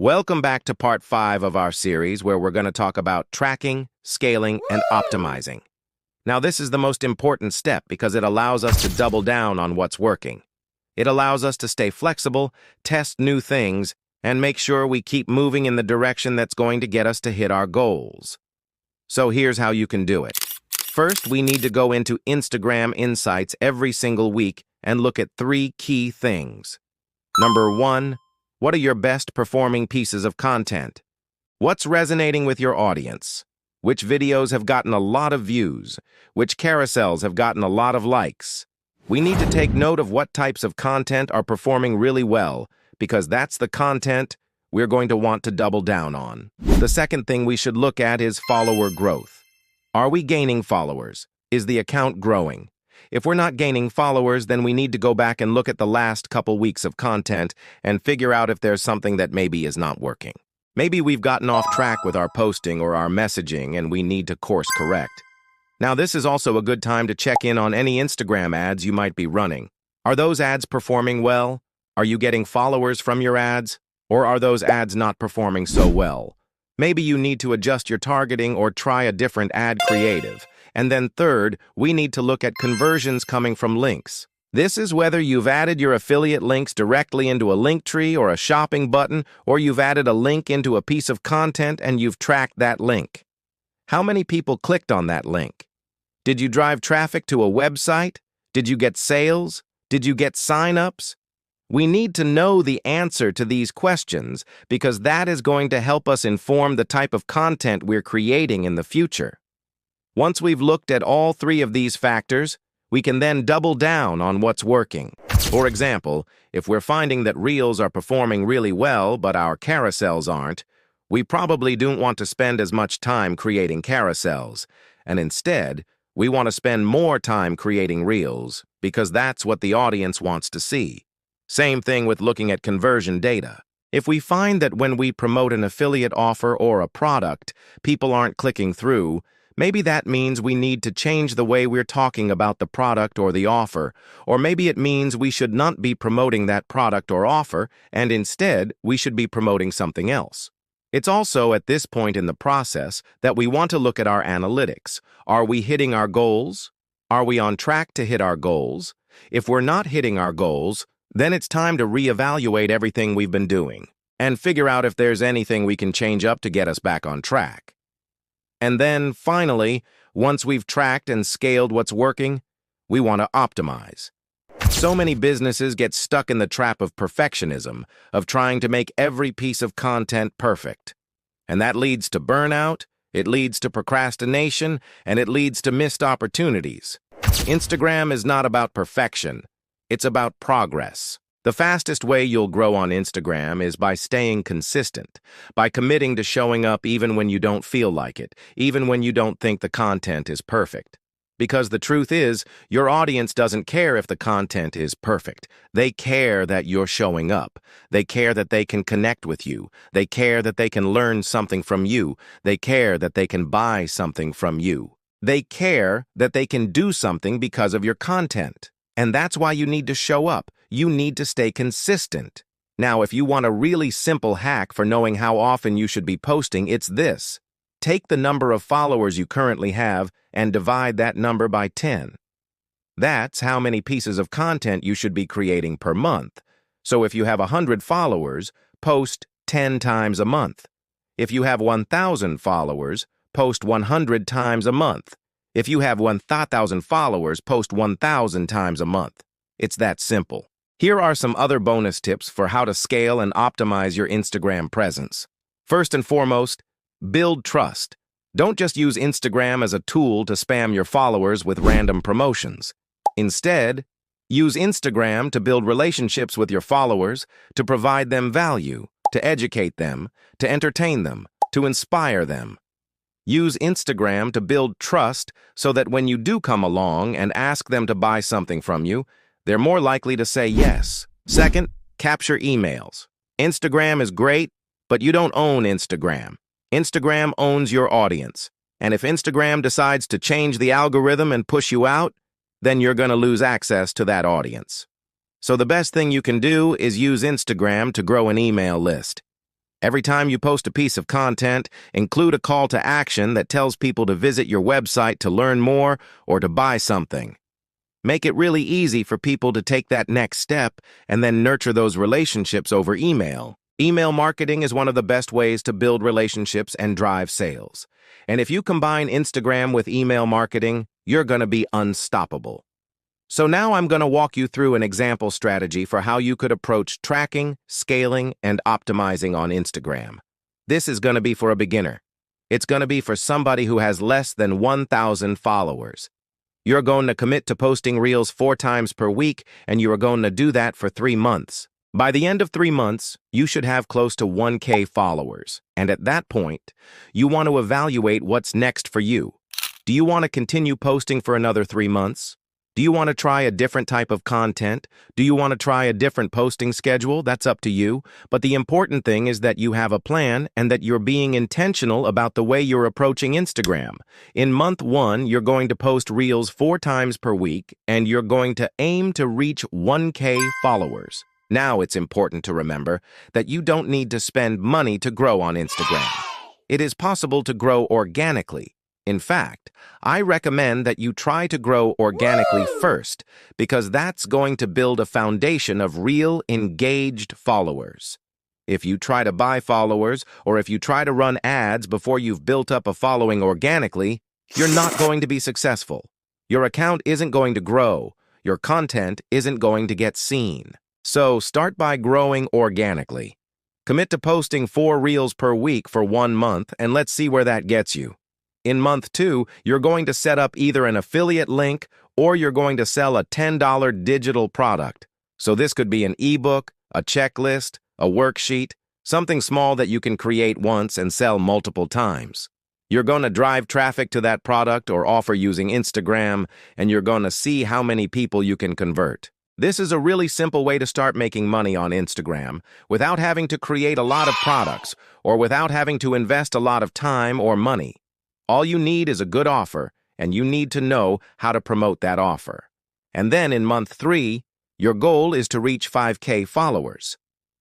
Welcome back to part 5 of our series where we're going to talk about tracking, scaling, and optimizing. Now, this is the most important step because it allows us to double down on what's working. It allows us to stay flexible, test new things, and make sure we keep moving in the direction that's going to get us to hit our goals. So here's how you can do it. First, we need to go into Instagram Insights every single week and look at 3 key things. Number 1, what are your best performing pieces of content? What's resonating with your audience? Which videos have gotten a lot of views? Which carousels have gotten a lot of likes? We need to take note of what types of content are performing really well, because that's the content we're going to want to double down on. The second thing we should look at is follower growth. Are we gaining followers? Is the account growing? If we're not gaining followers, then we need to go back and look at the last couple weeks of content and figure out if there's something that maybe is not working. Maybe we've gotten off track with our posting or our messaging and we need to course correct. Now, this is also a good time to check in on any Instagram ads you might be running. Are those ads performing well? Are you getting followers from your ads? Or are those ads not performing so well? Maybe you need to adjust your targeting or try a different ad creative. And then third, we need to look at conversions coming from links. This is whether you've added your affiliate links directly into a link tree or a shopping button, or you've added a link into a piece of content and you've tracked that link. How many people clicked on that link? Did you drive traffic to a website? Did you get sales? Did you get sign-ups? We need to know the answer to these questions because that is going to help us inform the type of content we're creating in the future. Once we've looked at all 3 of these factors, we can then double down on what's working. For example, if we're finding that Reels are performing really well but our carousels aren't, we probably don't want to spend as much time creating carousels, and instead, we want to spend more time creating Reels because that's what the audience wants to see. Same thing with looking at conversion data. If we find that when we promote an affiliate offer or a product, people aren't clicking through, maybe that means we need to change the way we're talking about the product or the offer, or maybe it means we should not be promoting that product or offer, and instead, we should be promoting something else. It's also at this point in the process that we want to look at our analytics. Are we hitting our goals? Are we on track to hit our goals? If we're not hitting our goals, then it's time to reevaluate everything we've been doing and figure out if there's anything we can change up to get us back on track. And then, finally, once we've tracked and scaled what's working, we want to optimize. So many businesses get stuck in the trap of perfectionism, of trying to make every piece of content perfect. And that leads to burnout, it leads to procrastination, and it leads to missed opportunities. Instagram is not about perfection, it's about progress. The fastest way you'll grow on Instagram is by staying consistent, by committing to showing up even when you don't feel like it, even when you don't think the content is perfect. Because the truth is, your audience doesn't care if the content is perfect. They care that you're showing up. They care that they can connect with you. They care that they can learn something from you. They care that they can buy something from you. They care that they can do something because of your content. And that's why you need to show up. You need to stay consistent. Now, if you want a really simple hack for knowing how often you should be posting, it's this. Take the number of followers you currently have and divide that number by 10. That's how many pieces of content you should be creating per month. So if you have 100 followers, post 10 times a month. If you have 1,000 followers, post 100 times a month. If you have 1,000 followers, post 1,000 times a month. It's that simple. Here are some other bonus tips for how to scale and optimize your Instagram presence. First and foremost, build trust. Don't just use Instagram as a tool to spam your followers with random promotions. Instead, use Instagram to build relationships with your followers, to provide them value, to educate them, to entertain them, to inspire them. Use Instagram to build trust so that when you do come along and ask them to buy something from you, they're more likely to say yes. Second, capture emails. Instagram is great, but you don't own Instagram. Instagram owns your audience. And if Instagram decides to change the algorithm and push you out, then you're going to lose access to that audience. So the best thing you can do is use Instagram to grow an email list. Every time you post a piece of content, include a call to action that tells people to visit your website to learn more or to buy something. Make it really easy for people to take that next step and then nurture those relationships over email. Email marketing is one of the best ways to build relationships and drive sales. And if you combine Instagram with email marketing, you're going to be unstoppable. So now I'm going to walk you through an example strategy for how you could approach tracking, scaling, and optimizing on Instagram. This is going to be for a beginner. It's going to be for somebody who has less than 1,000 followers. You're going to commit to posting Reels 4 times per week, and you are going to do that for 3 months. By the end of 3 months, you should have close to 1K followers. And at that point, you want to evaluate what's next for you. Do you want to continue posting for another 3 months? Do you want to try a different type of content? Do you want to try a different posting schedule? That's up to you. But the important thing is that you have a plan and that you're being intentional about the way you're approaching Instagram. In month 1, you're going to post Reels 4 times per week, and you're going to aim to reach 1K followers. Now it's important to remember that you don't need to spend money to grow on Instagram. It is possible to grow organically. In fact, I recommend that you try to grow organically first because that's going to build a foundation of real, engaged followers. If you try to buy followers or if you try to run ads before you've built up a following organically, you're not going to be successful. Your account isn't going to grow. Your content isn't going to get seen. So start by growing organically. Commit to posting 4 Reels per week for 1 month, and let's see where that gets you. In month 2, you're going to set up either an affiliate link or you're going to sell a $10 digital product. So this could be an ebook, a checklist, a worksheet, something small that you can create once and sell multiple times. You're going to drive traffic to that product or offer using Instagram, and you're going to see how many people you can convert. This is a really simple way to start making money on Instagram without having to create a lot of products or without having to invest a lot of time or money. All you need is a good offer, and you need to know how to promote that offer. And then in month 3, your goal is to reach 5K followers.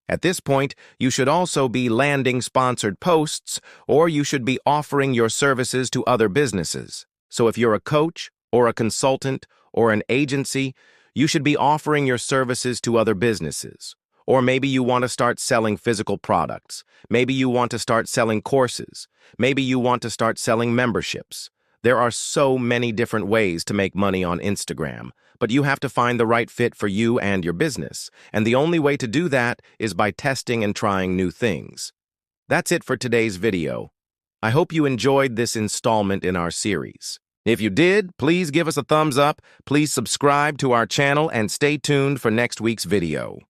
At this point, you should also be landing sponsored posts, or you should be offering your services to other businesses. So if you're a coach or a consultant or an agency, you should be offering your services to other businesses. Or maybe you want to start selling physical products. Maybe you want to start selling courses. Maybe you want to start selling memberships. There are so many different ways to make money on Instagram, but you have to find the right fit for you and your business. And the only way to do that is by testing and trying new things. That's it for today's video. I hope you enjoyed this installment in our series. If you did, please give us a thumbs up, please subscribe to our channel, and stay tuned for next week's video.